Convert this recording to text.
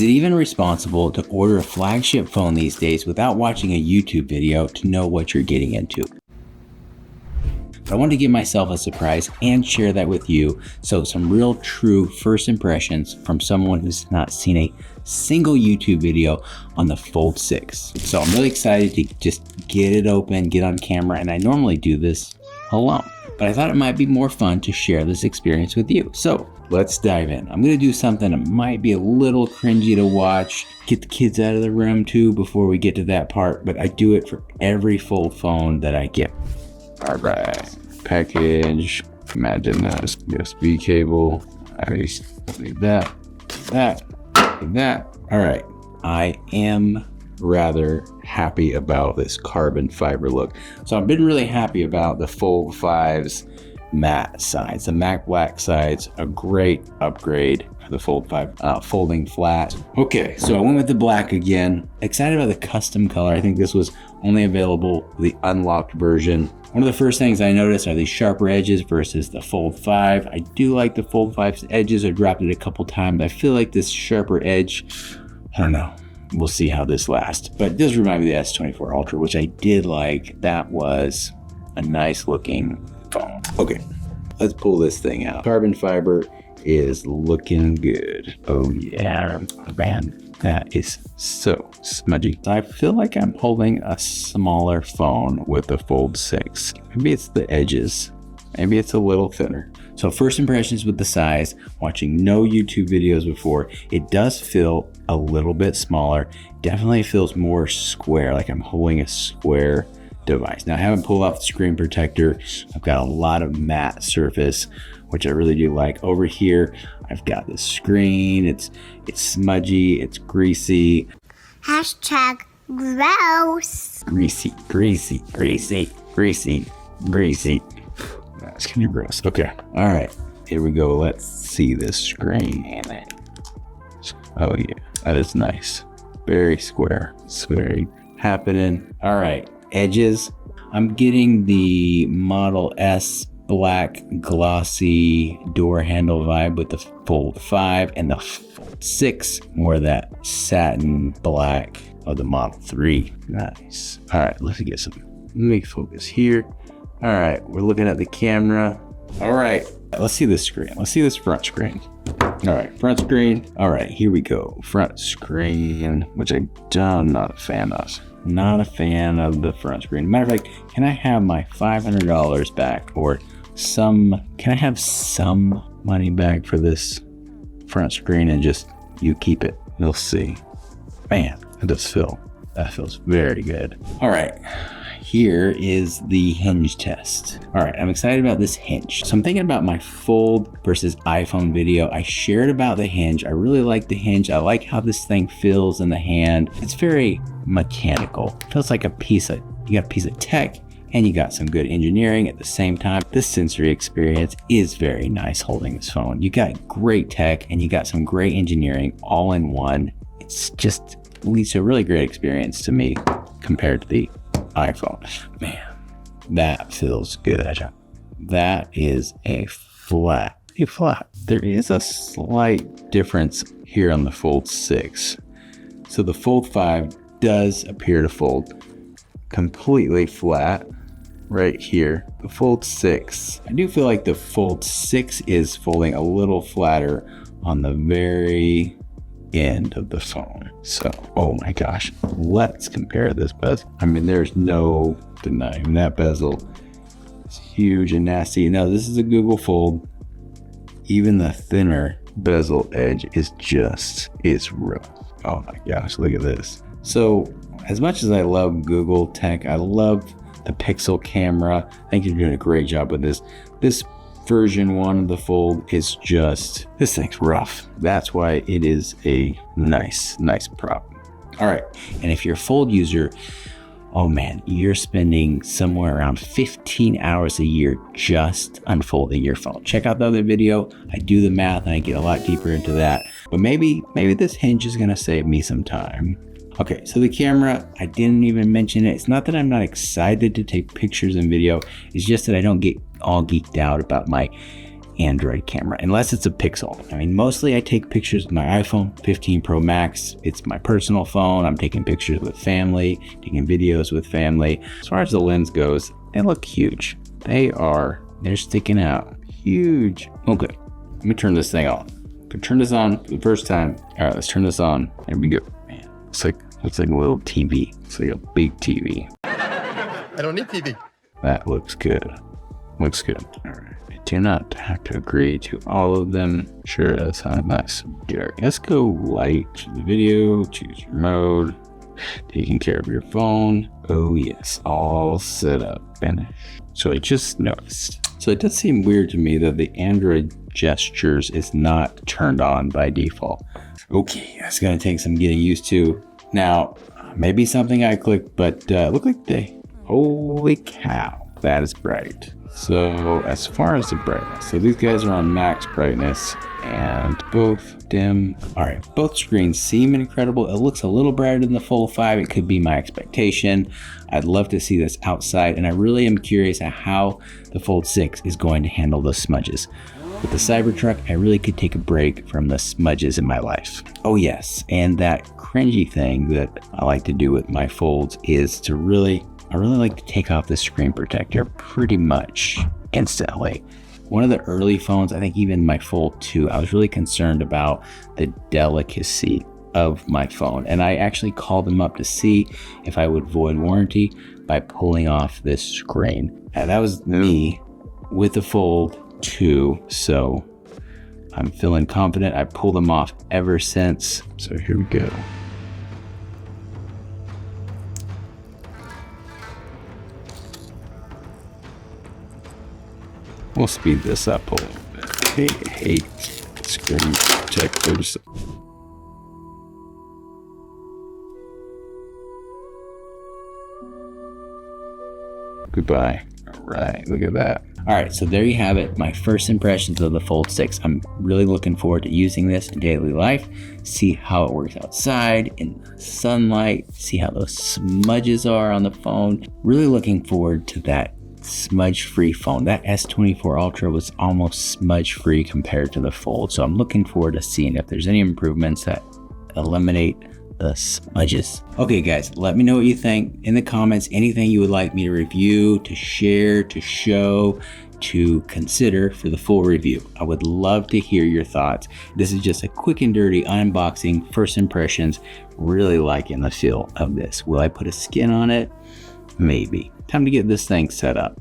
it even responsible to order a flagship phone these days without watching a YouTube video to know what you're getting into? I wanted to give myself a surprise and share that with you. So some real true first impressions from someone who's not seen a single YouTube video on the Fold 6. So I'm really excited to just get it open, get on camera, and I normally do this alone, but I thought it might be more fun to share this experience with you. So let's dive in. I'm gonna do something that might be a little cringy to watch, get the kids out of the room too before we get to that part, but I do it for every Fold phone that I get. All right, package, imagine this USB cable. I leave that. All right, I am rather happy about this carbon fiber look. So I've been really happy about the Fold 5's matte sides. The matte black sides, a great upgrade for the Fold 5 folding flat. Okay, so I went with the black again. Excited about the custom color. I think this was only available the unlocked version. One of the first things I noticed are these sharper edges versus the Fold 5. I do like the Fold 5's edges. I dropped it a couple times. I feel like this sharper edge, I don't know. We'll see how this lasts. But it does remind me of the S24 Ultra, which I did like. That was a nice looking phone. Okay, let's pull this thing out. Carbon fiber is looking good. Oh yeah, man. That is so smudgy. I feel like I'm holding a smaller phone with the Fold 6. Maybe it's the edges. Maybe it's a little thinner. So first impressions with the size, watching no YouTube videos before, it does feel a little bit smaller. Definitely feels more square, like I'm holding a square device. Now I haven't pulled off the screen protector. I've got a lot of matte surface, which I really do like. Over here, I've got the screen. It's smudgy, it's greasy. Hashtag gross. Greasy. That's kind of gross. Okay, all right, here we go. Let's see this screen. Oh yeah, that is nice. Very square. It's very happening. All right, edges. I'm getting the Model S black glossy door handle vibe with the Fold 5, and the Fold 6 more of that satin black of the Model 3. Nice. All right, let's get some. Let me focus here. All right, we're looking at the camera. All right, let's see this screen. Let's see this front screen. All right, front screen. All right, here we go. Front screen, which I'm not a fan of. Not a fan of the front screen. Matter of fact, can I have my $500 back, or can I have some money back for this front screen and just you keep it? You'll see. Man, that feels very good. All right. Here is the Hinge test. All right, I'm excited about this Hinge. So I'm thinking about my Fold versus iPhone video. I shared about the Hinge. I really like the Hinge. I like how this thing feels in the hand. It's very mechanical. It feels like you got a piece of tech and you got some good engineering at the same time. This sensory experience is very nice holding this phone. You got great tech and you got some great engineering all in one. It's just leads to a really great experience to me compared to the iPhone. Man, that feels good. That is a flat. There is a slight difference here on the Fold 6. So the Fold 5 does appear to fold completely flat right here. The Fold 6, I do feel like the Fold 6 is folding a little flatter on the very end of the phone. So, oh my gosh, let's compare this bezel. I mean, there's no denying that bezel is huge and nasty. Now, this is a Google Fold. Even the thinner bezel edge is rough. Oh my gosh, look at this. So, as much as I love Google tech, I love the Pixel camera. I think you're doing a great job with this. This version 1 of the Fold is this thing's rough. That's why it is a nice prop. All right, and if you're a Fold user, oh man, you're spending somewhere around 15 hours a year just unfolding your phone. Check out the other video. I do the math and I get a lot deeper into that. But maybe this Hinge is gonna save me some time. Okay, so the camera, I didn't even mention it. It's not that I'm not excited to take pictures and video. It's just that I don't get all geeked out about my Android camera, unless it's a Pixel. I mean, mostly I take pictures with my iPhone 15 Pro Max. It's my personal phone. I'm taking pictures with family, taking videos with family. As far as the lens goes, they look huge. They're sticking out. Huge. Okay, let me turn this thing on. Turn this on for the first time. All right, let's turn this on. There we go. Man, looks like a little TV. It's like a big TV. I don't need TV. That looks good. Looks good. All right. I do not have to agree to all of them. Sure, that's how nice. Let's go light. Choose the video. Choose your mode. Taking care of your phone. Oh yes, all set up. Finish. So I just noticed. So it does seem weird to me that the Android gestures is not turned on by default. Okay, that's gonna take some getting used to. Now, maybe something I clicked, but look like holy cow, that is bright. So as far as the brightness, so these guys are on max brightness and both dim. All right, both screens seem incredible. It looks a little brighter than the Fold 5. It could be my expectation. I'd love to see this outside, and I really am curious at how the Fold 6 is going to handle the smudges. With the Cybertruck, I really could take a break from the smudges in my life. Oh yes, and that cringy thing that I like to do with my folds is I really like to take off the screen protector pretty much instantly. One of the early phones, I think even my Fold 2, I was really concerned about the delicacy of my phone. And I actually called them up to see if I would void warranty by pulling off this screen. And that was me with the Fold 2. So I'm feeling confident. I pulled them off ever since. So here we go. We'll speed this up a little bit. I hate screen protectors. Goodbye. All right, look at that. All right, so there you have it. My first impressions of the Fold 6. I'm really looking forward to using this in daily life. See how it works outside in the sunlight. See how those smudges are on the phone. Really looking forward to that smudge-free phone. That S24 Ultra was almost smudge-free compared to the Fold. So I'm looking forward to seeing if there's any improvements that eliminate the smudges. Okay guys, let me know what you think in the comments. Anything you would like me to review, to share, to show, to consider for the full review. I would love to hear your thoughts. This is just a quick and dirty unboxing, first impressions. Really liking the feel of this. Will I put a skin on it? Maybe. Time to get this thing set up.